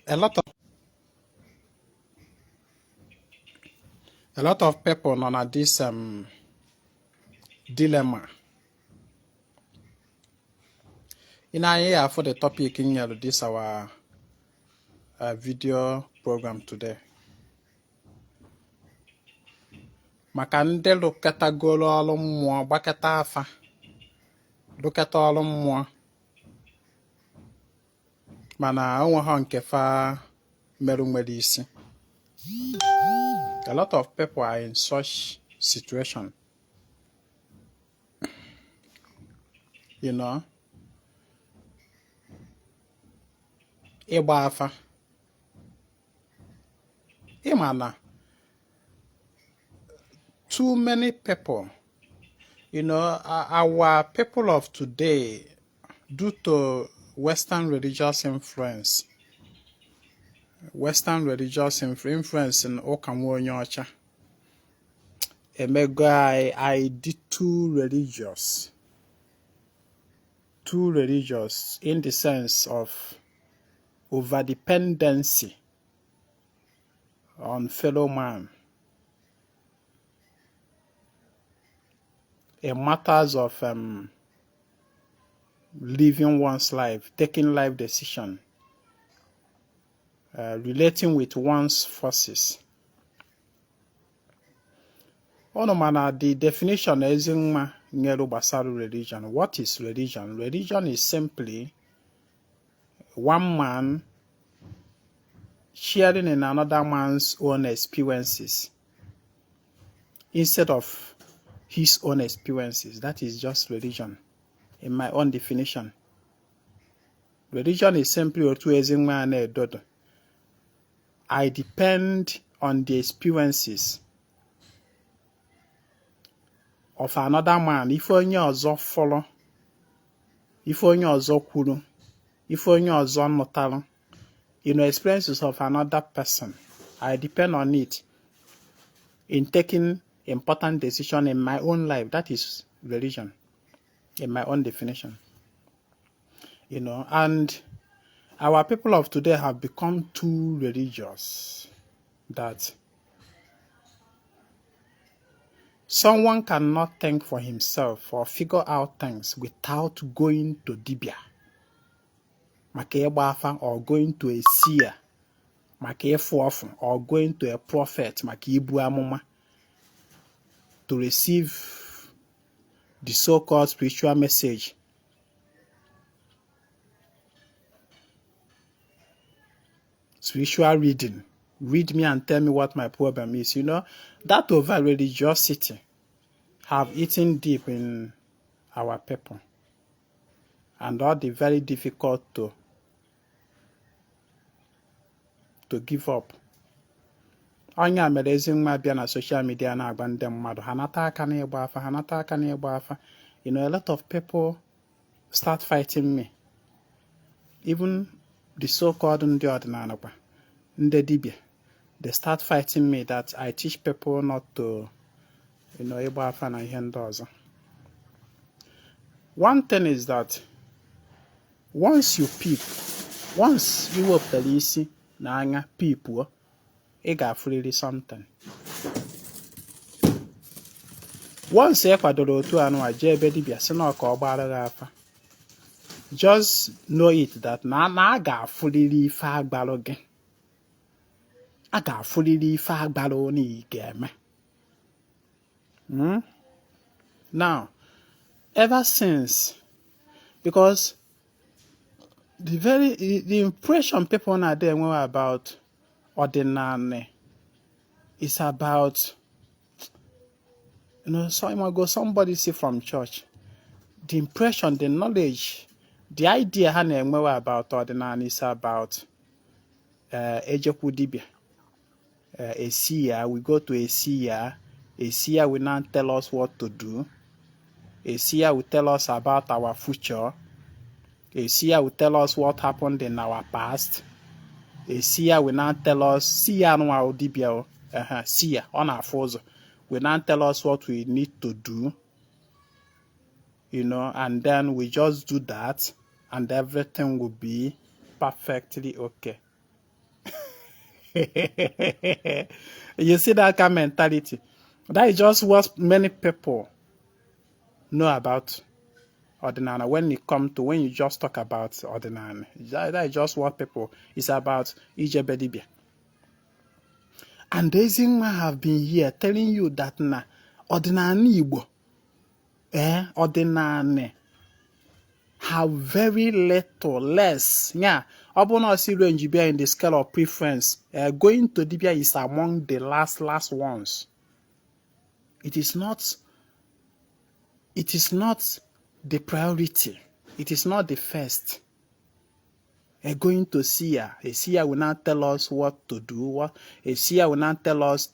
a lot of people on this dilemma. In here for the topic in here, this our video program today. Maka ndị lụkọtagoro ọrụ mmụọ gbakọta afa lụkọta ọrụ mmụọ mana onweghị nke fa merụ nwere isi. A lot of people are in such situation. You know, ịgba afa ịma na too many people, you know, our people of today, due to Western religious influence in Okamwonyocha, emego I did too religious in the sense of over-dependency on fellow man in matters of living one's life, taking life decision, relating with one's forces. The definition Ezinwa Anaedo religion. What is religion? Religion is simply one man sharing in another man's own experiences instead of his own experiences. That is just religion, in my own definition. Religion is simply Otu Ezinwa Anaedo. I depend on the experiences of another man. If onye ọzọ follow, if onye ọzọ kwuru, if onye ọzọ nụtalụ, experiences of another person, I depend on it in taking important decision in my own life. That is religion, in my own definition. And our people of today have become too religious that someone cannot think for himself or figure out things without going to dibia, maka ịgba afa, or going to a seer, maka ịfụ ọfụ, or going to a prophet, maka ibu amụma, to receive the so-called spiritual message. Spiritual reading. Read me and tell me what my problem is. That over religiosity have eaten deep in our people, and all the very difficult to give up. Onye mere Ezinwa bịa na social media na-agba ndị mmadụ hanata aka n'ịgba afa. A lot of people start fighting me. Even the so-called ndị ọdịnala kwa, ndị dibịa, they start fighting me that I teach people not to, ịgba afa na ihe ndị ọzọ. One thing is that once you wepụtara isi na anya peep, ị ga-afụrịrị something. Once ị kwadoro otu anụwa jee ebe dibịa sị na ọka ọ gbara gị afa, just know it that na a ga-afụrịrị ife agbalụ gị. A ga-afụrịrị ife agbalụ na ị ga-eme. Now, ever since, because the impression people now there know about ordinary is about, somebody say from church, the impression, the knowledge, the idea about ordinary is about ejekwu dibia, a seer. We go to a seer will now tell us what to do. A seer will tell us about our future. A seer will tell us what happened in our past. A seer will now tell us, seer no our dibia, seer on our foes, will now tell us what we need to do. And then we just do that, and everything will be perfectly okay. You see that kind of mentality? That is just what many people know about ordinary. When you just talk about ordinary, that is just what people is about. Ijebedibia. And Ezinwa have been here telling you that na ordinary Igbo, ordinary have very little less. Yeah, Obona range be in the scale of preference. Going to Dibia is among the last ones. It is not the priority. It is not the first. Going to Sia. A Sia will not tell us what to do. A Sia will not tell us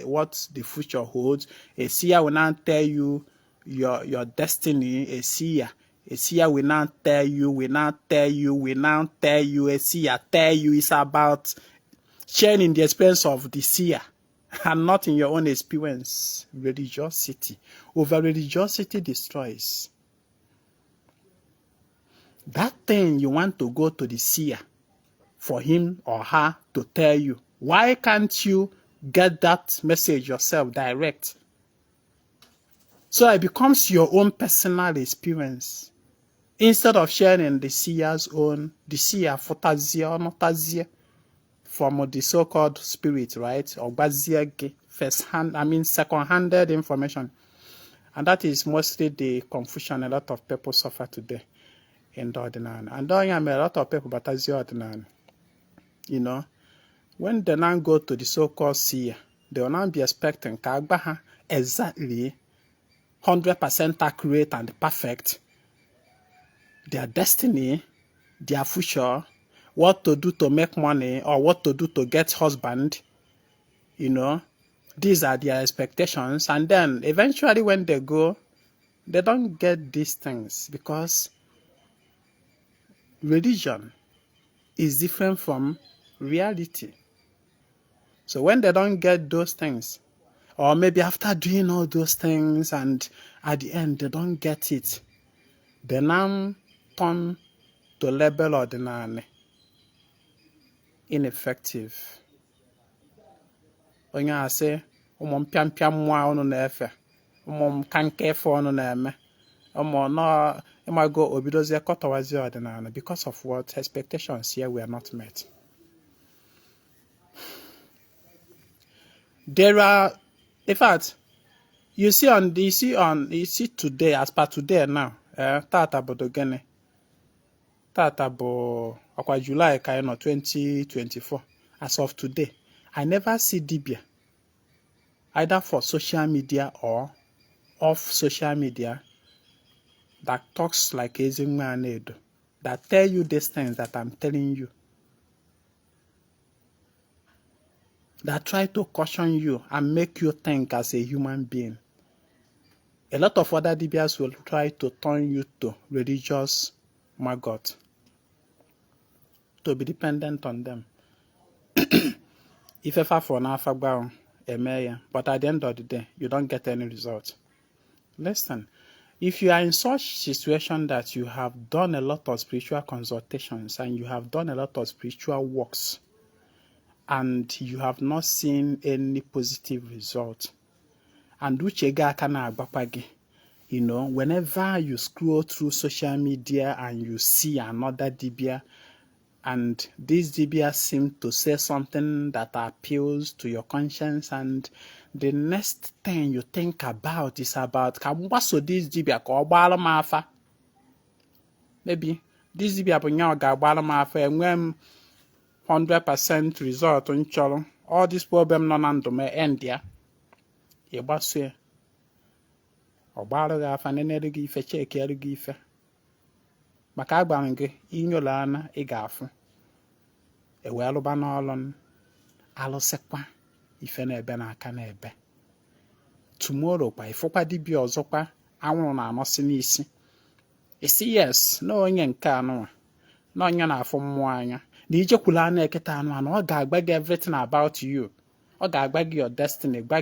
what the future holds. A Sia will not tell you your destiny. A Sia will not tell you. A Sia tell you. It's about sharing the experience of the Sia and not in your own experience. Religiosity. Over religiosity destroys. That thing you want to go to the seer for him or her to tell you. Why can't you get that message yourself direct? So it becomes your own personal experience. Instead of sharing the seer's own, the seer fantasia from the so-called spirit, right? Or second-handed information. And that is mostly the confusion a lot of people suffer today. In the ordinary. And I am a lot of people, but as the ordinary. You know, when they now go to the so-called seer, they will not be expecting Kagbaha exactly 100% accurate and perfect. Their destiny, their future, what to do to make money, or what to do to get husband, you know, these are their expectations. And then eventually when they go, they don't get these things because religion is different from reality. So when they don't get those things, or maybe after doing all those things and at the end they don't get it, they now turn to label ordinary ineffective. Onye ase mpia mwa onu na-efe, kanke efe onu na-eme, no imago obidozie kotowazi ordinary because of what? Expectations here were not met. There are, in fact, you see today, as per today now, Tata Bodogene, Tata Bo Aqua July 2024. As of today, I never see Dibia, either for social media or off social media, that talks like Ezinwa Anaedo, that tell you these things that I'm telling you, that try to caution you and make you think as a human being. A lot of other DBS will try to turn you to religious maggot, to be dependent on them. If ever for now, but at the end of the day, you don't get any result. Listen, if you are in such situation that you have done a lot of spiritual consultations and you have done a lot of spiritual works and you have not seen any positive result, and you know, whenever you scroll through social media and you see another Dibia, and this Dibia seems to say something that appeals to your conscience, and the next thing you think about is about, so this Dibia maybe this Dibia when 100% result on all this problem non may end there. Ọgbara gị afa nenere gị ife chekere gị ife maka agbanwe gị inyolo ana ị ga-afụ ewee lụba n'ọlụ alụsịkwa ife na-ebe n'aka na-ebe tomorrow kwa ifụkwa dibịa ọzọkwa anwụrụ na-anọsị n'isi isi yes na onye nke anụnwa na onye na-afụ mmụọ anya na ijekwula ana eketa anụ anụ ọ ga-agba gị everything about you. Ọ ga-agba gị your destiny, gba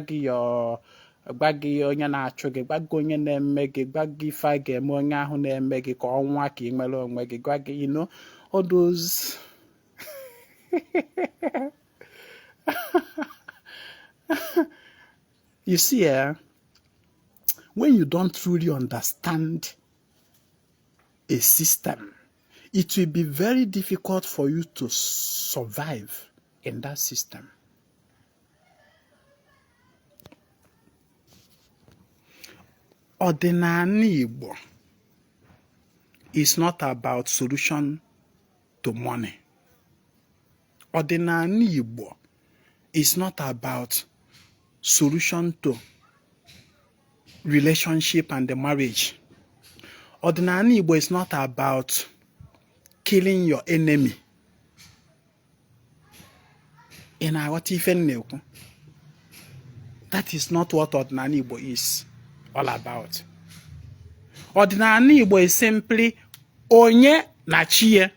gị onye na-achụ gị, gba gị onye na-eme gị, gba gị ife a ga-eme onye ahụ na-eme gị ka ọnwa ka ị nwere onwe gị, gwa gị, you know, all those You see, when you don't truly understand a system, it will be very difficult for you to survive in that system. Ọdịnala Igbo is not about solution to money. Ọdịnala Igbo is not about solution to relationship and the marriage. Ọdịnala Igbo is not about killing your enemy. In our Tifenneku, that is not what Ọdịnala Igbo is all about. Ọdịnala Igbo is simply onye na chie.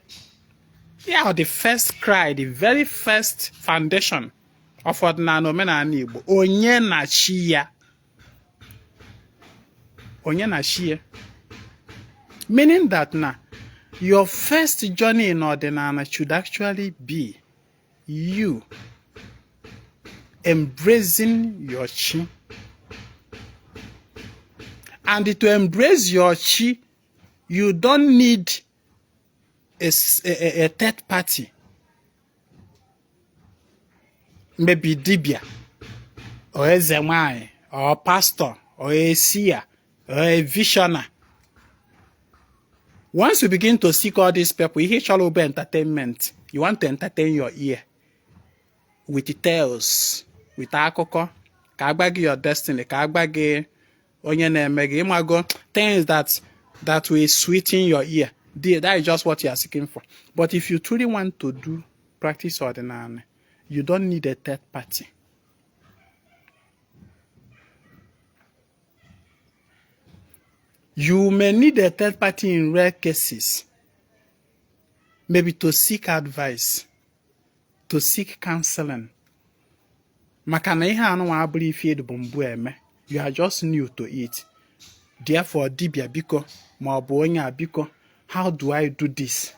Yeah, the first cry, the very first foundation of Ọdịnala Omenala Igbo. Onye na chie. Onye na chie. Meaning that now, your first journey in Ọdịnala should actually be you embracing your chi. And to embrace your chi, you don't need a third party. Maybe dibia, or a zemai, or a pastor, or a seer, or a visioner. Once you begin to seek all these people, you hear shallow entertainment. You want to entertain your ear with tales, with akụkọ, ka agbagi your destiny, ka agbagi onye na-emege, imago things that will sweeten your ear. That is just what you are seeking for. But if you truly want to practice Ọdịnala, you don't need a third party. You may need a third party in rare cases, maybe to seek advice, to seek counseling. Makana ihe anụnwa abụrụ ife edubumbu eme. You are just new to it. Therefore, dibia biko, ma ọ bụ onye a biko, how do I do this?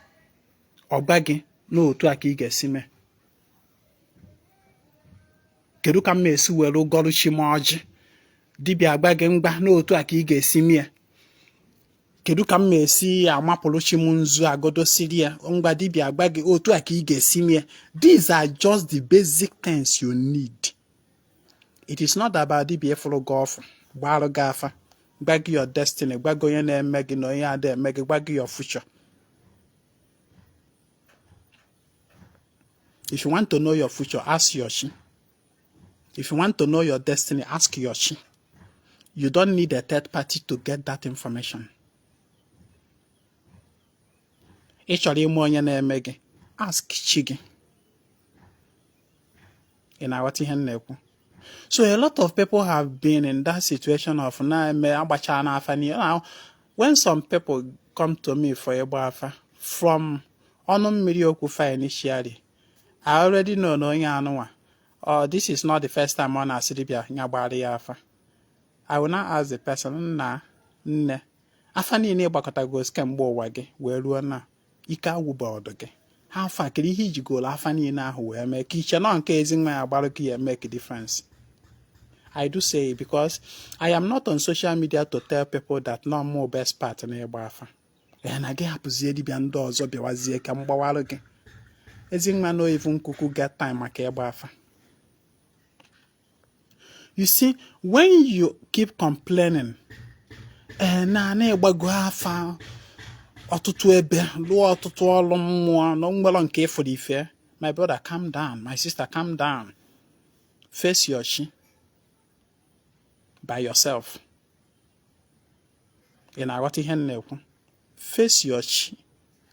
Ọgbagi n'otu aka ị ga-esi mee. Kedu ka m esi were ụgọrụ chi m ọjị? Dibia agbagi ngba n'otu aka ị ga-esi mee. Kedu ka m esi amapụrụ chi m nzu agodo siri ya? Ngba dibia agbagi otu aka ị ga-esi mee. These are just the basic things you need. It is not about dibia follow golf, gbaro gafa, gbagi your destiny, gbago onye na-eme gị na onye ada eme gị, gbagi your future. If you want to know your future, ask your chi. If you want to know your destiny, ask your chi. You don't need a third party to get that information. Ị chọrọ ịmụ onye na-eme gị, ask chi gị. Ị na-aghọta ihe m na-ekwu? So a lot of people have been in that situation of now when some people come to me for Ebuafa from Ọnụ Okwu initially, I already know no onye oh, this is not the first time on Asidibia Nyabari Afa. I will not ask the person nne afa niile gbakọtago kemgbe ụwa gị wee ruo na ike agwụba ọdụ gị. How far kiri ihe iji golo afa niile ahụ wee mee ka iche nọ nke Ezinwa ya gbara gị ya make a difference. I do say it because I am not on social media to tell people that no more best part in Ebuafa. And I get happy dibia ndị ọzọ bịawazie ka m gbawarụ gị. Ezinwa no even kuku get time maka Ebuafa. You see, when you keep complaining, na-egbago afa ọtụtụ ebe lụọ ọtụtụ ọlụ mmụọ na mgbelọ nke ịfụrụ ife, my brother, calm down. My sister, calm down. Face your chi by yourself. You know what ihe na-ekwu? Face your chi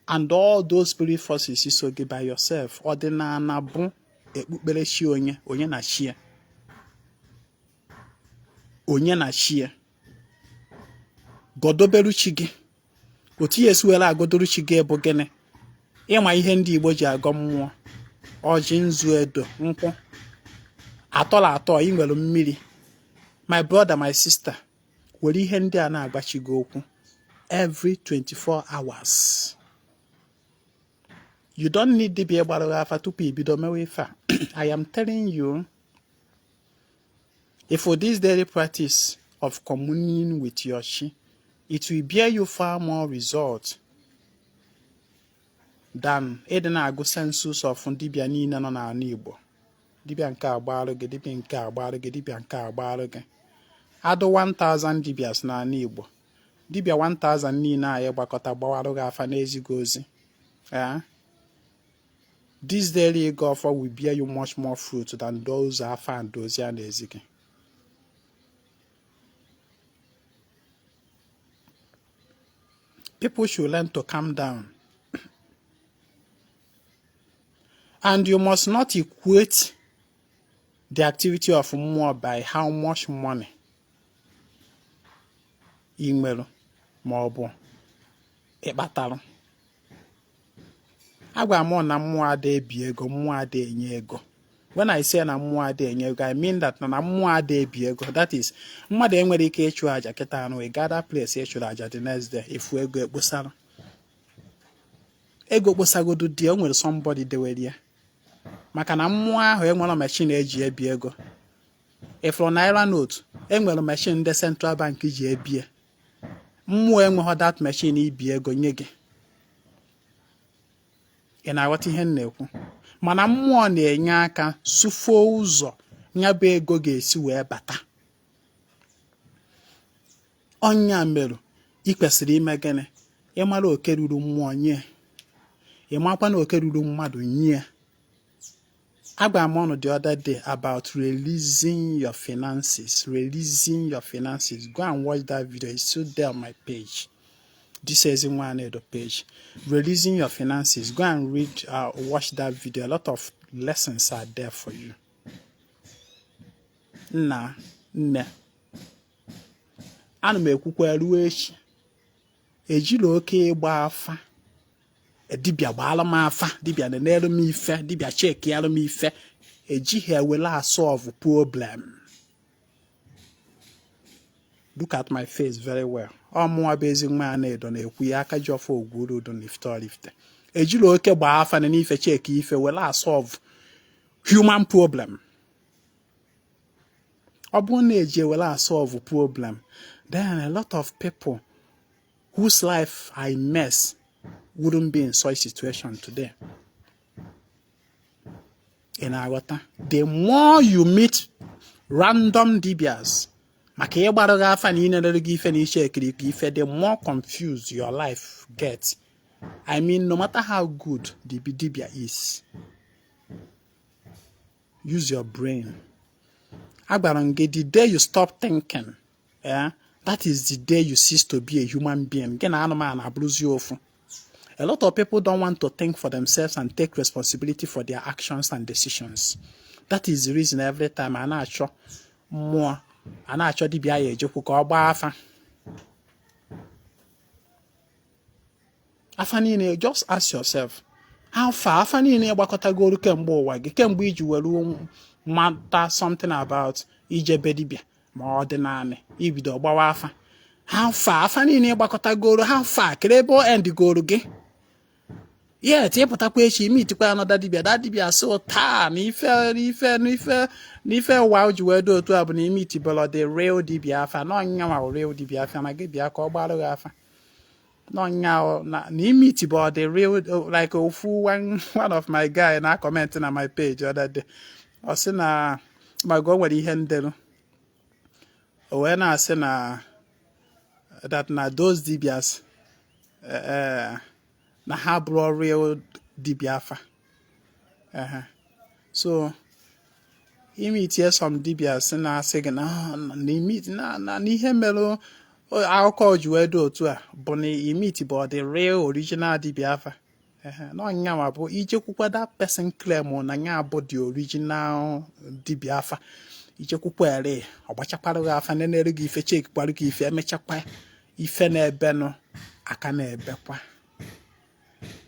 and all those spirit forces is okay by yourself. Ọdịnala bụ ekpukpere chi onye na chi ya. Onye na chi ya. Godoberu chi gị. Otu Yesu were agodoru chi gị bụ gịnị? Ịma ihe ndị Igbo ji agọ mmụọ. Ọjị, nzu, edo, nkwụ. Atọla atọ ị nwere mmiri. My brother, my sister, were ihe ndị a na-agbachi gị okwu every 24 hours. You don't need to be able to have a tupi bido mewe ife. I am telling you, if for this daily practice of communing with your chi, it will bear you far more results than a census of dibia niile nọ n'ala Igbo. Dibia nke agbaru gị, dibia nke agbaru gị, dibia nke agbaru gị. Adụ 1000 dibias n'ala Igbo. Dibia 1000 niile anyị gbakọta gbawarụ gị afa n'ezighị ozi. This daily ego offer will bear you much more fruit than those afa and those a na-ezi gị. People should learn to calm down. And you must not equate the activity of mmụọ by how much money ị nwere ma ọ bụ ịkpatalụ. Agwa m na mmụọ ada ebi ego, mmụọ ada enye ego. When I say na mmụọ ada enye ego, I mean that na mmụọ ada ebi ego. That is, mmadụ enwere ike ịchụ aja kịta anụ, ị gather place ịchụrụ aja the next day, ifu ego ekposara. Ego kposagodu dị, o nwere somebody dewere ya. Maka na mmụọ ahụ enwere machine eji ebi ego. Ifuru naira note, enwere machine ndị Central Bank ji ebie. Mmụọ enweghị that machine ibi ego nye gị. Ị na-aghọta ihe m na-ekwu? Mana mmụọ na-enye aka sụfuo ụzọ nya bụ ego ga-esi wee bata. Ọnya mere ị kwesịrị ime gịnị? Ị mara oke ruru mmụọ nye. Ị makwa na oke ruru mmadụ nye. Agba m ọnụ the other day about releasing your finances. Releasing your finances. Go and watch that video. It's still there on my page. This Ezinwa Anaedo page. Releasing your finances. Go and watch that video. A lot of lessons are there for you. Nne. Ana m ekwukwa ruo echi. Ejila oke ịgba afa. Dibia gbaalụ m afa, dibia na-enelu m ife, dibia chekialụ m ife. Ejighị ewela solve problem. Look at my face very well. Ọmụwa bụ Ezinwa Anaedo na-ekwu ya Akajiọfọ Ogwurudu Nifte. Ejila oke gbaa afa na n'ife cheki ife wela solve human problem. Ọ bụrụ na eji wela solve problem, then a lot of people whose life I mess wouldn't be in such situation today. In Agota, the more you meet random dibias, the more confused your life gets. I mean, no matter how good the dibia is, use your brain. The day you stop thinking, that is the day you cease to be a human being. A lot of people don't want to think for themselves and take responsibility for their actions and decisions. That is the reason every time I not sure more, I not sure DBI joke or afa. Afanine, just ask yourself, how far Afanine Bakota go to Kembo Wagi, Kembo you matter something about Ijebedibia, more than Ibido Bawafa. How far Afanine Bakota go to how far Krebo and the go to ge? Yeah, she meet another dibia. That dibia so tan. If wow, you were do to have an immutable the real dibia. No, now real dibia. I give you a call barafa. No, now, immutable the real like a fool one of my guy and I commenting on my page other day. I said, my God, what he handle. When I said, that na those dibias, na ha bro real dibiafa. So he meet here some dibias and I say na meet na nihe melo I'll call you do too but he meet about the real original dibiafa. No nyama bo ije kukwa that person claim on na nya about the original dibiafa. Ije kukwa ere obachaparo afa na nere gi ife check kwaru gi ife emechakwa ife na ebe no aka na ebe kwa.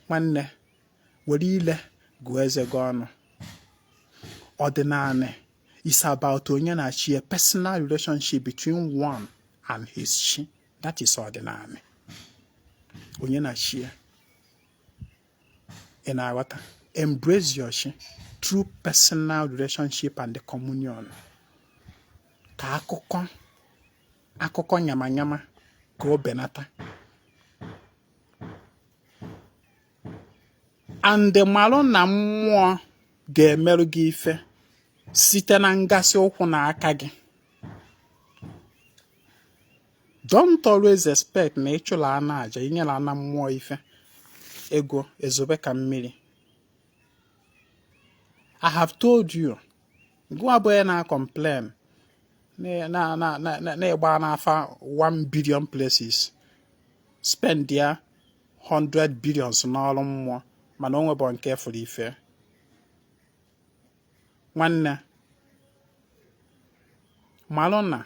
Nwanne were ile gụọ eze gị ọnụ. Ọdịnala is about onye na chi, a personal relationship between one and his chi. That is ọdịnala. Onye na chi. In our embrace your chi. through personal relationship and the communion. Ka akụkọ nyama ka o benata. And malụ na mmụọ ga-emerụ gị ife site na ngasị ụkwụ na aka gị. Don't always expect na ịchụla ana aja inyela ana mmụọ ife ego ezobe ka mmiri. I have told you, go abụọ na complain na ịgba n'afa 1 billion places, spend ya 100 billions n'ọrụ mmụọ, mana onwe bụ nke fụrụ ife. Nwanne, malụ na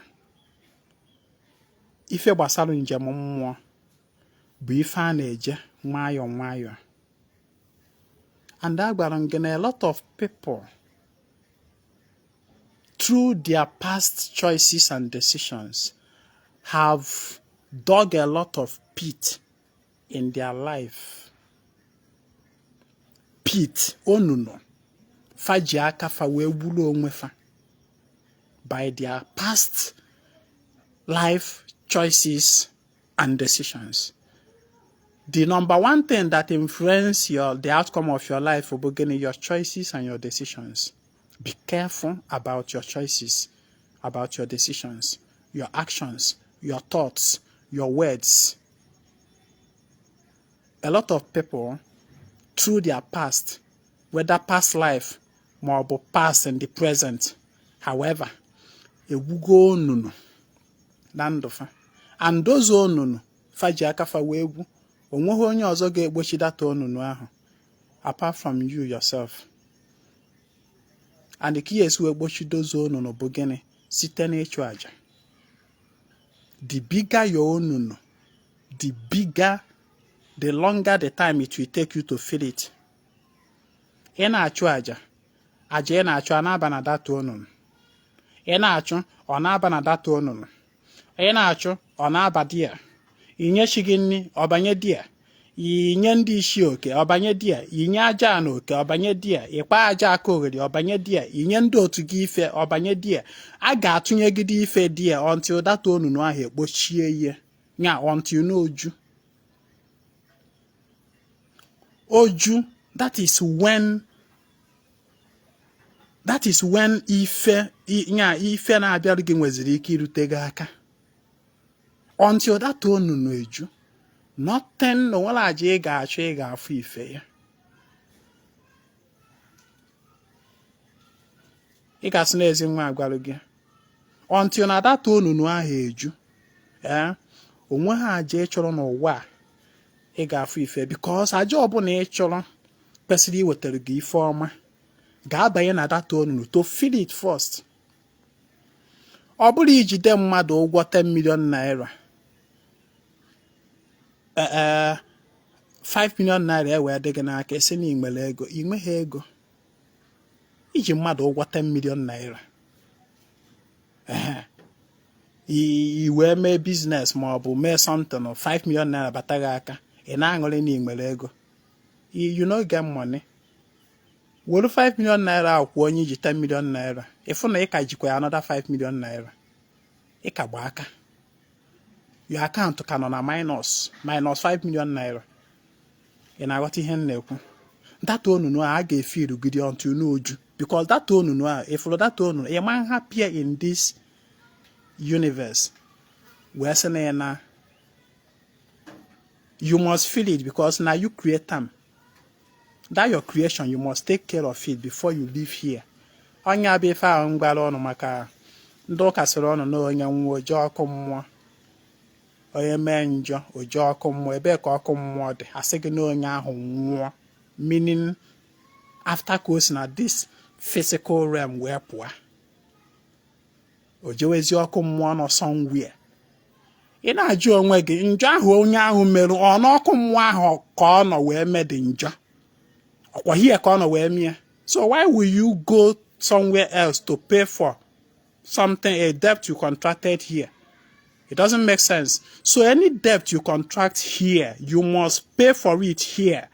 ife gbasara njem mmụọ bụ ife a na-eje nwayọọ nwayọọ. And agwara m gị na a lot of people, through their past choices and decisions, have dug a lot of pit in their life. Pit, onunu, faji aka fa wee gburu onwe fa by their past life choices and decisions. The number one thing that influences the outcome of your life will be your choices and your decisions. Be careful about your choices, about your decisions, your actions, your thoughts, your words. A lot of people, through their past, whether past life, or past and the present, however, ewugo onunu nandofa. And those onunu faji aka fa weegu. Onweghị onye ọzọ ga-egbochi data onunu ahụ apart from you yourself. And the key is we egbochi those onunu bụ gịnị? Site n'ịchụ aja. The bigger your onunu, the longer the time it will take you to feel it. Ị na-achụ aja ị na-achụ a na-aba na data onunu. Ị na-achụ ọ na-aba na data onunu. Ị na-achụ ọ na-aba di ya. Inye chi gị nri ọbanye di ya. Inye ndị isi oke ọbanye di ya. Inye aja na oke ọbanye di ya. Ịkpa aja aka ogheri ọbanye di ya. Inye ndị otu gị ife ọbanye di ya. A ga-atụnye gị dị ife di ya until data onunu ahụ ekpochie ihe. Nya until n'oju. Oju, that is when ife na-abịarụ gị nweziri ike irute gị aka. Until that onunu eju, nothing no nwere aja ị ga-achọ ị ga-afụ ife ya. Ị ga-asị na Ezinwa agwarụ gị. Until na that onunu ahụ eju, onwe ha aja ị chọrọ n'ụwa ị ga-afụ ife, because aja ọbụla ị chọrọ kwesịrị iwetara gị ife ọma ga-abanye na that onunu to feel it first. Ọ bụrụ ijide mmadụ ụgwọ 10 million naira, 5 million naira ewee dị gị n'aka esi na inwere ego, inweghị ego. Iji mmadụ ụgwọ 10 million naira i wee mee business ma ọ bụ mee something of 5 million naira bata gị aka, ị na-aṅụrị na inwere ego. You no get money. Were 5 million naira akwụ onye iji 10 million naira, ịfụ na ị ka jikwa another 5 million naira, ị ka gba aka. Your account ka nọ na minus 5 million naira. Ị na-aghọta ihe m na-ekwu? That onunu a ga-efe irugide until n'oju, because that onunu a, ịfụrụ that onunu, ị ma happier in this universe. Wee sị na ya na you must feel it because now you create them. That your creation, you must take care of it before you live here. Onye abịa ife ahụ mgbara ọnụ maka ndị ụka sịrị ọnụ na onye nwụọ oje ọkụ mmụọ, onye mee njọ oje ọkụ mmụọ. Ebe ka ọkụ mmụọ dị? Asị gị na onye ahụ nwụọ, meaning after ka o si na this physical realm wee pụọ, o jewezi ọkụ mmụọ nọ somewhere. Ị na-ajụ onwe gị, njọ ahụ onye ahụ merụ ọ n'ọkụ mmụọ ahụ ka ọ nọ wee mee dị njọ? Ọkwa here ka ọ nọ wee mee? So why will you go somewhere else to pay for something, a debt you contracted here? It doesn't make sense. So any debt you contract here, you must pay for it here,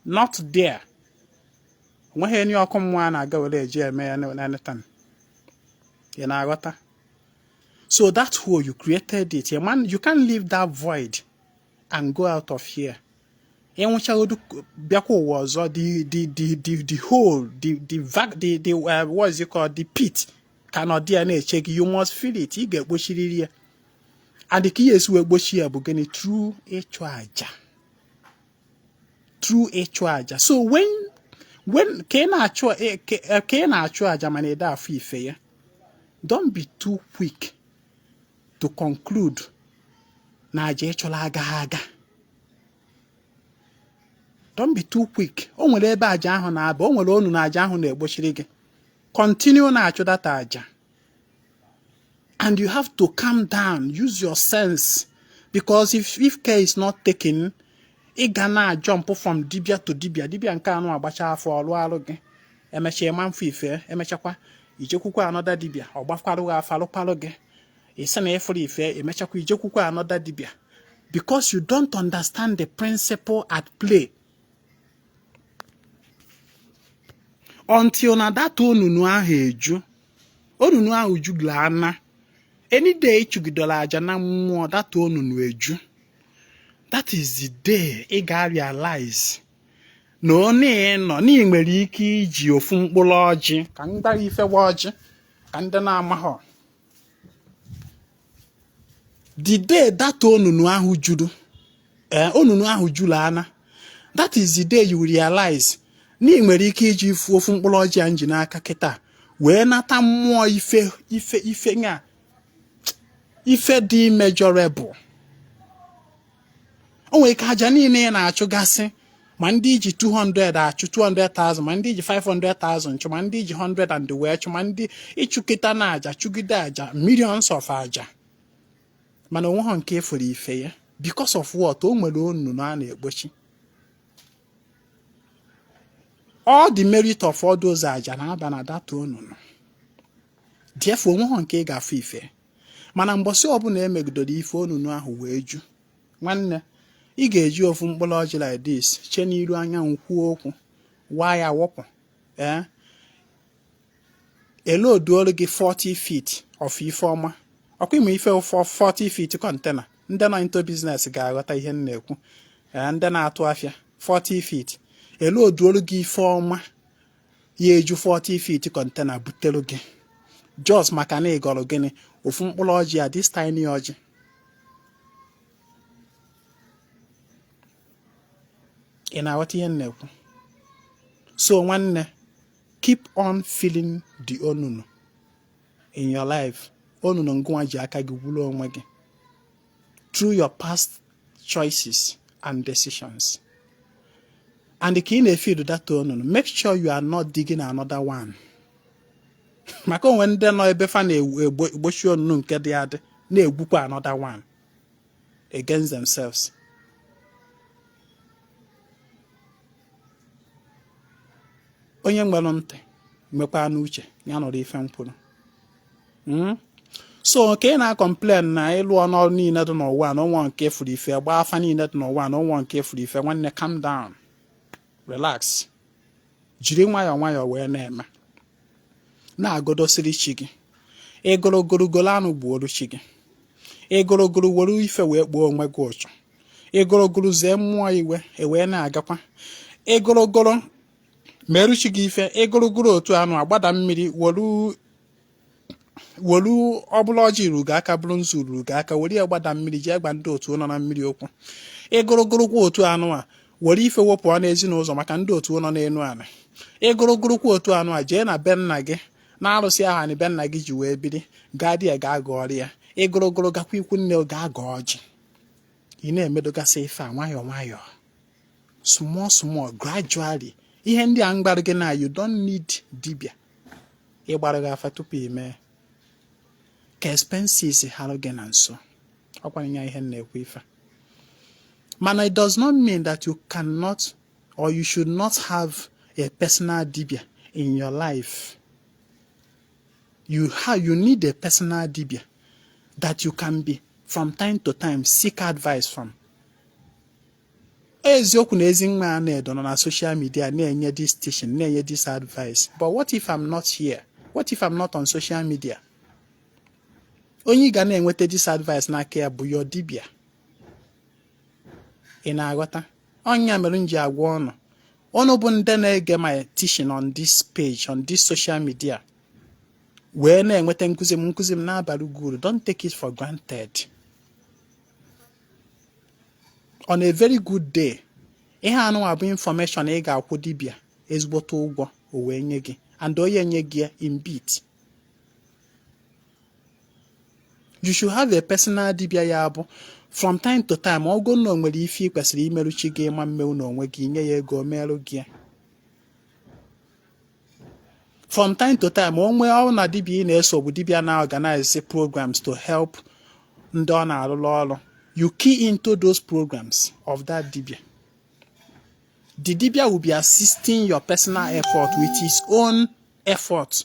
not there. nweghị enyi ọkụ mmụọ na-aga were eji eme ya n'anyịtan. You na-aghọta? So that hole, you created it. Yeah, man, you can't leave that void and go out of here. The hole, the what is it called? The pit cannot DNA check. You must feel it. You get bushi. And the key is we bushi abugeni through a charger. Through a charger. So when Kena charger man da fife, don't be too quick to conclude na je chola aga. Don't be too quick. O nwere ebe aja ahụ na-aba, o nwere onu na aja ahụ na-egbochiri gị. Continue na-achụ that aja. And you have to calm down, use your sense, because if care is not taken, ị ga na jump from dibia to dibia. Dibia nke anụ agbacha afọ ọlụ alụ gị. Emecha ema mfu ife, emechakwa ijekwukwa another dibia, ọ gbakwarụ gị afọ alụkwalụ gị. Isi na efuru ife, emechakwa ijekwukwa another dibia. Because you don't understand the principle at play. Until na that onunu ahụ eju, onunu ahụ jugla ana. Any day chugidola aja na mmụọ, that onunu eju. That is the day ị ga realize na onye nọ n'i nwere ike iji ofu mkpụrụ ọjị ka ngara ife wa ọjị ka ndị na-amahọ. The day that onunu ahụ juru, onunu ahụ jula ana, that is the day you realize n'i nwere ike iji ofu mkpụrụ ọjị anji n'aka kịta wee nata mmụọ ife dị immeasurable. O nwere ka aja niile na-achụgasị, ma ndị iji 200 achụ 200,000, ma ndị iji 500,000 chụ, ma ndị iji 100 and wee chụ, ma ndị ịchụkịta na aja chụgide aja millions of aja. Mana onwe nke efuru ife ya because of what? O nwere onunu a na-egbochi. All the merit of all those aja na-aba na that onunu. Therefore onwe nke ga-afụ ife. Mana mgbọsị ọbụla emegidoro ife onunu ahụ wee ju, nwanne ị ga-eji ofu mkpụrụ ọjị like this che n'iru anyanwụ kwuo okwu, waa ya wọpụ. Eloduolu gị 40 feet of ife ọma. Ọkwa ime ife 40 feet container. Ndị nọ into business ga-aghọta ihe m na-ekwu. Ndị na-atụ afịa 40 feet. Eloduolu gị ife ọma ya eju 40 feet container butelu gị. Just maka na ịgọrọ gịnị ofu mkpụrụ ọjị ya this tiny ọjị. Ị na-aghọta ihe m na-ekwu? So nwanne, keep on feeling the onunu in your life. Onunu ngwa ji aka gị wulu onwe gị through your past choices and decisions. And the king feel that onunu, make sure you are not digging another one. Maka onwe ndị nọ ebe fa na-egbochi onunu nke dị adị na-egbukwa another one against themselves. Onye nwere ntị mekwa n'uche ya nọrọ ife mkwuru. So nke na-complain na ịlụ ọnụ niile dị n'ụwa na ọnwa nke efuru ife, gba afa niile dị n'ụwa na ọnwa nke efuru ife, nwanne calm down, relax, jiri nwayọọ nwayọọ wee na-eme, na-agodosiri chi gị. Egorogoro anụ gbuoru chi gị. Egorogoro were ife wee kpuo onwe gị ụchụ. Egorogoro zee mmụọ iwe wee na-agakwa. Egorogoro meruchi gị ife. Egorogoro otu anụ agbada mmiri wolu ọbụla ọjị rugo aka bụrụ nzu rugo aka were ya gbada mmiri ji agba ndị otu nọ na mmiri okwu. Egorogoro kwa otu anụ a were ife wepụ ọ n'ezinụzọ maka ndị otu nọ n'enu ala. Egorogoro kwa otu anụ a jee na be nna gị na-arụsị aha na be nna gị ji wee biri gaa dị ya ga-agọ ọrụ ya. Egorogoro gakwa ikwu nne ga-agọ ọjị. Ị na-emedogasị ife a nwayọọ nwayọọ, small gradually. Ihe ndị a mgbarụ gị na you don't need dibia ịgbara gị afa tupu ime ka expenses harụ gị na nso. Ọkwanye ihe na-ekwu ife. Mana it does not mean that you cannot or you should not have a personal dibia in your life. You need a personal dibia that you can be from time to time seek advice from. eziokwu na Ezinwa Anaedo nọ na social media na-enye this teaching, na-enye this advice, but what if I'm not here? What if I'm not on social media? Onye ga na-enweta this advice n'aka ya bụ your dibia. Ị na-aghọta? Onya mere m ji agwa ọnụ bụ ndị na-ege my teaching on this page, on this social media, wee na-enweta nkụzi m na-abalị guru. Don't take it for granted. On a very good day, ihe anụnwa bụ information ị ga-akwụ dibia ezigbote ụgwọ o wee nye gị, and onye nye gị in bit. You should have a personal dibia ya bụ from time to time. Ogo na nwere ife ị kwesịrị imeruchi gị ma mmewu n'onwe gị, nye ya ego merụ gị. From time to time, onwe ọ na dibia ị na-eso bụ dibia na organize programs to help ndị ọ na-arụrụ ọrụ. You key into those programs of that dibia. The dibia will be assisting your personal effort with his own effort.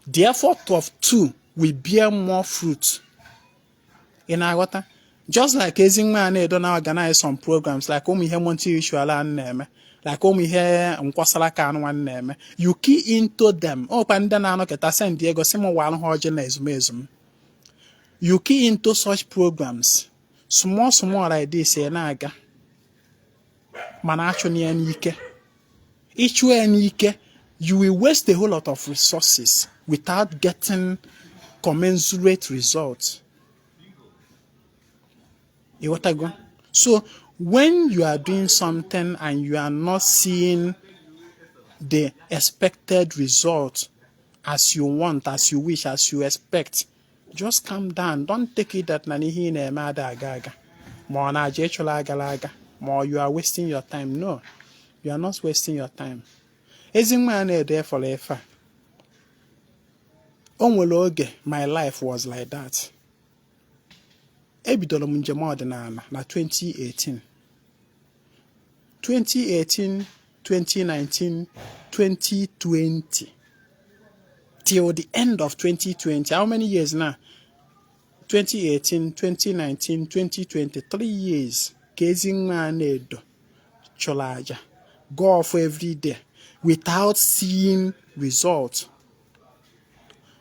The effort of two will bear more fruit. In Agota, just like Ezinwa Anaedo now organize some programs like ihe monthly ritual and like ihe nkwasaraka anụ nwanne. You key into them. Oh, panda na anoketa send Diego simo wa anụ hoje na ezumezum. You key into such programs. Small like this na-aga. Mana achọni enike. Ichu enike, you will waste a whole lot of resources without getting commensurate results. You want to go? So when you are doing something and you are not seeing the expected result as you want, as you wish, as you expect, just calm down. Don't take it that nanihi na-eme ada aga. Ma na aje chola agalaga. Ma you are wasting your time. No, you are not wasting your time. Ezinwa Anaedo for efa. Onwere oge my life was like that. Ebidoro m njem ọdịnala na 2018. 2018, 2019, 2020. Till the end of 2020. How many years now? 2018, 2019, 2020. 3 years. Ezinwa Anaedo cholaja. Go off every day without seeing results.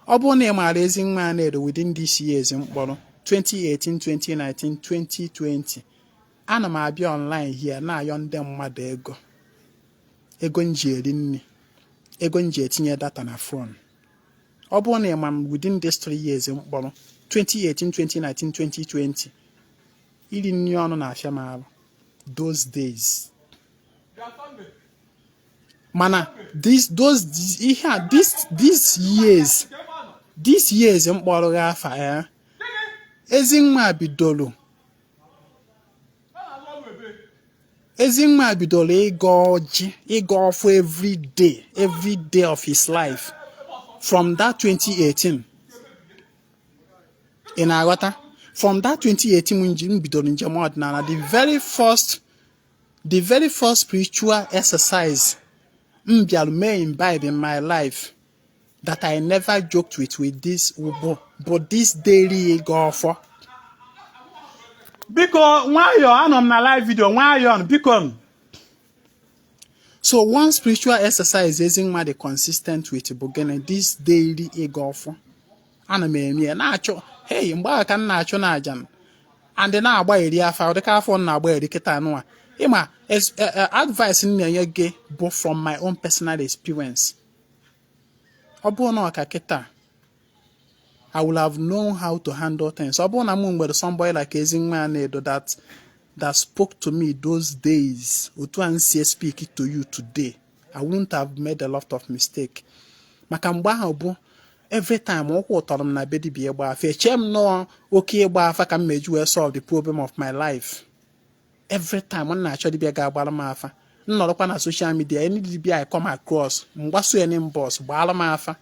Obone mara Ezinwa Anaedo within these years mkpọrọ 2018, 2019, 2020. Ana m abịa online here na-ayọ ndị mmadụ ego. Ego nji eri nri. Ego nji etinye data na phone. Obone ma within these 3 years mkpọrọ 2018, 2019, 2020. Iri nri ọnụ na-afịa m arụ. Those days. Mana these years mkpọrọ gafa Ezinwa bidoro ịgọ ọfọ every day of his life from that 2018. In Agota, from that 2018 when bidoro njem ọdịnala, the very first spiritual exercise may imbibe in my life that I never joked with this ubo, but this daily golfer. Because why you on my live video? Why you on? Because so one spiritual exercise isn't the consistent with beginning this daily golfer. And me na-achọ hey mgbe ka na-achọ na ajan and na agba eri afa dị ka afọ na agba eri kịta anụ ịma advice na-enye gị bụ from my own personal experience. Ọ bụrụ na ọka kịta I will have known how to handle things. Ọ bụrụ na m nwere somebody like Ezinwa Anaedo that spoke to me those days, otu an si speak to you today, I wouldn't have made a lot of mistake. Maka mgbe ahụ bụ every time ọkwụ ụtọrọ m na bedi bi egba afa eche m nọ oke egba afa ka m meju wee solve the problem of my life. Every time m na-achọ dibịa ga-agbara m afa m nọrọkwa na social media any dibịa I come across mgbaso ya n'inbox gbara m afa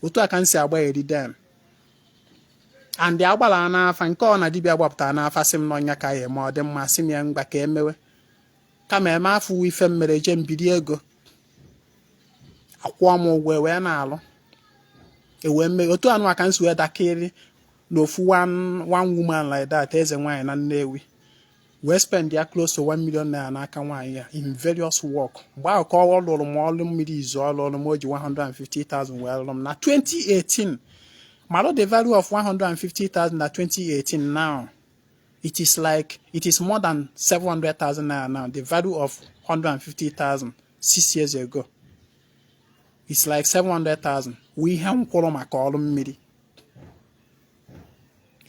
otu a ka m si agba eri dem and the agbala n'afa nke ọ na dibịa gbapụtara n'afa sị m n'ọnya ka ya eme ọ dị mma sị m ya mgba ka emewe kama eme afọ ife m mere je mbiri ego akwụọ m ụgwọ wee na-alụ ewe mme otu anụ aka nsi wee dakịrị n'ofu one woman like that eze nwanyị na Nnewi we spend ya close to 1 million naira n'aka nwaanyị ya in various work. Mgbe ahụ ka ọ lụrụ m ọrụ mmiri izu ọ lụrụ m o ji 150,000 wee lụrụ m na 2018. Malo the value of 150,000 na 2018 now. It is more than 700,000 naira now. The value of 150,000 6 years ago. It's like 700,000. We have kwụrụ maka ọrụ mmiri.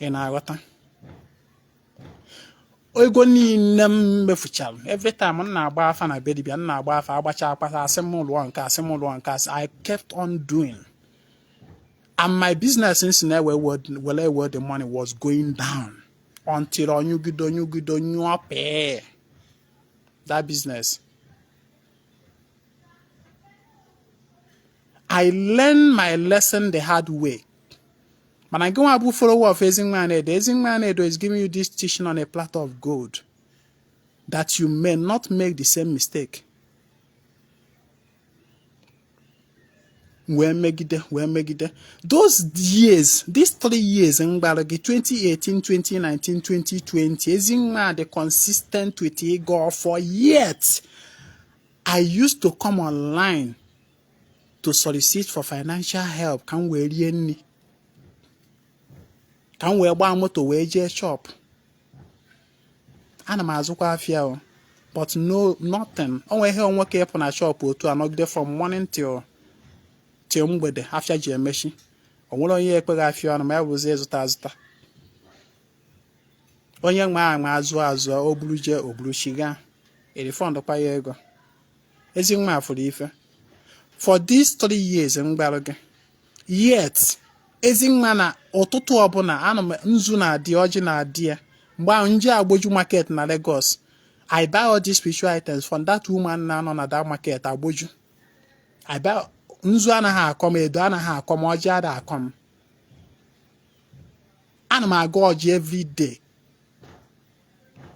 Ị na-aghọta? Ego niile m mefuchara. Every time m na-agba afa na bedibia, m na-agba afa agbacha akpata asị m lụọ nke asị m lụọ nke asị. I kept on doing. And my business since where the money was going down until on pay that business. I learned my lesson the hard way. When I go and follow up Ezinwa Anaedo, Ezinwa Anaedo is giving you this teaching on a platter of gold that you may not make the same mistake. Where megide. Those years, these 3 years in 2018, 2019, 2020, Ezinwa the consistent with ego for years. I used to come online to solicit for financial help. Can we buy motor wage shop? And I'm azukwa but no nothing. Only here work up on a shop or two and not there from morning till mgbede after GMC. Onwere onye ekpere afia ọnụ ma ya bụzie zụta. Onye nwa azụ oburuje oburuchiga. Refund kwa ya ego. Ezinwa afụrụ ife. For these 3 years mgbaruge. Yet Ezinwa na ụtụtụ ọbụla ana m nzu na adị ọjị na adị ya. Mgbe ahụ nje Agboju market na Lagos. I buy all these spiritual items from that woman na na that market Agboju. I buy nzu anaghị akọm, edo anaghị akọm, ọjị ada akọm. Ana m aga ọjị every day.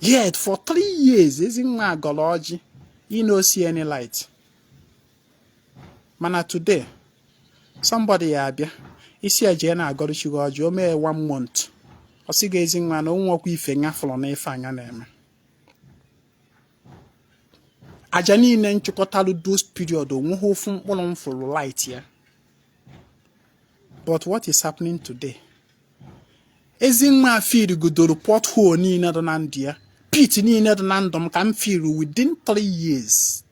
Yet for 3 years, Ezinwa agọrọ ọjị, you no see any light. Mana today, somebody ya abịa, isi eje na agọrọchigo ọjị, o mee 1 month. Ọ sị ga Ezinwa na onwekwa ife nyafụrụ na ife anya na-eme. Aja niile nchịkọtalụ those period onweghị ofu mkpụrụ m fụrụ light ya. But what is happening today? Ezinwa feel godoro pothole niile dị na ndụ ya. Pit niile dị na ndụ m ka m feel within 3 years.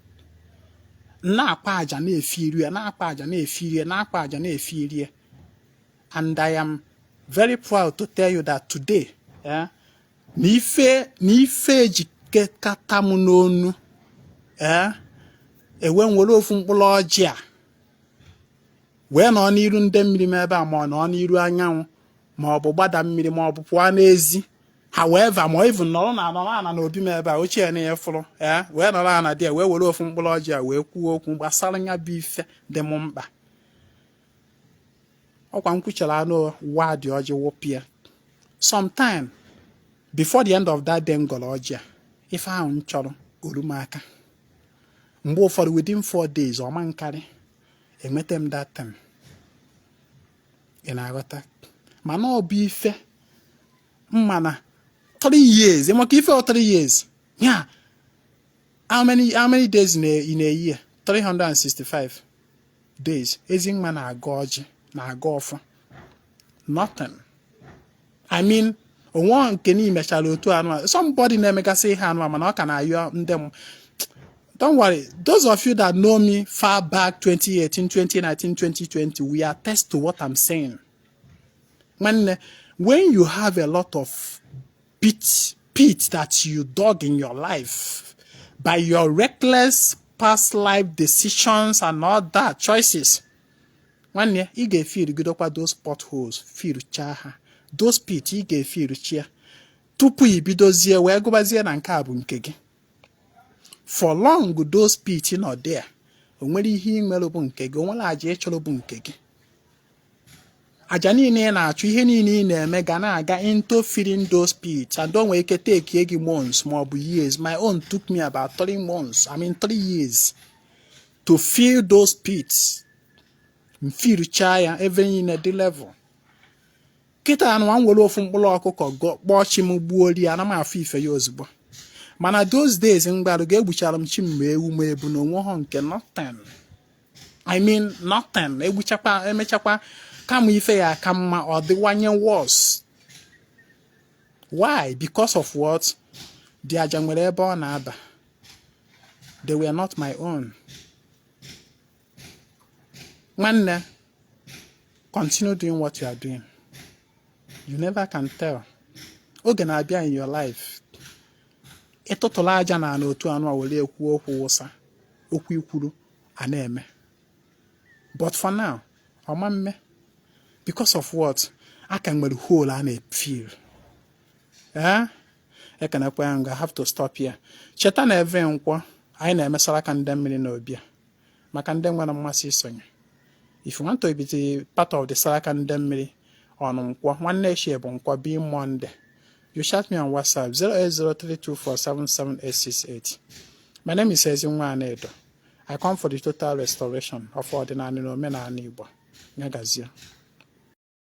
Na-akpa aja na-efiri ya, na-akpa aja na-efiri ya, na-akpa aja na-efiri ya. And I am very proud to tell you that today, n'ife ejikọta m n'onu, ewe nwere ofu mkpụrụ ọjị a wee nọ n'iru ndị mmiri m ebe a ma ọ nọ n'iru anyanwụ ma ọ bụ gbada mmiri ma ọ bụ pụọ n'ezi. However, ma even nọrọ na n'obi m ebe a ochie na ya fụrụ wee nọrọ na dị wee were ofu mkpụrụ ọjị a wee kwuo okwu gbasara nya bụ ife dị m mkpa. Ọkwa nkwuchara anụ wa dị ọjị wụpịa. Sometime before the end of that day ngọrọ ọjị a ife ahụ m chọrọ oru m aka. Mgbe ụfọdụ within 4 days ọma nkarị enweta m that time. Ị na-aghọta? Mana ọ bụ ife mmana 3 years. Maka ife 3 years. Yeah. How many days in a year? 365 days. Ezinwa na-aga ọjị na-aga ọfọ. Nothing. I mean, onwe nke ni mechara otu anụ. Somebody na-emegasị ihe anụ mana ọ ka na-ayọ ndị m. Don't worry. Those of you that know me far back 2018, 2019, 2020, we attest to what I'm saying. When you have a lot of pit that you dug in your life by your reckless past life decisions and all that choices, when you get feel good up those potholes, feel chaha, those pit you get feel chia. Tupu ibidozie wee gobazie na nke a bụ nke gị. For long those pit not there. Onwere ihe nwere bụ nke gị, onwere aja ịchọrọ bụ nke gị. Aja niile na-achụ ihe niile na-eme ga na-aga into filling those pits and don't wake take gị months ma ọ bụ years. My own took me about 3 months. 3 years to fill those pits. Fill ya every in a level. Kita anụ nwere ofu mkpụrụ ọkụkọ kpọọ chi m gbuo ri ana m afọ ife ya ozugbo. Mana those days mgbaru ga-egbuchara m chi mma ewu ma ebu na onwe ha nke nothing. I mean nothing. Egbuchakwa emechakwa kama ife ya aka mma ọ dịwanye worse. Why? Because of what? The aja nwere ebe ọ na-aba. They were not my own. Nwanne, continue doing what you are doing. You never can tell. Oge na-abịa in your life. Ịtụtụla aja na otu anụ a were ekwu okwu wụsa. Okwu ikwuru a na-eme. But for now, ọma mme. Because of what? Aka nwere hole a na-feel. Ekenekwa ya I have to stop here. Cheta na every nkwọ anyị na-emesara aka ndị mmiri na obia. Maka ndị nwere mmasị isonye. If you want to be part of the Saraka ndị mmiri on nkwọ nwanne echi bụ nkwọ be Monday. You chat me on WhatsApp 08032477868. My name is Ezinwa Anaedo. I come for the total restoration of ordinary omenala Igbo. Nyagazie.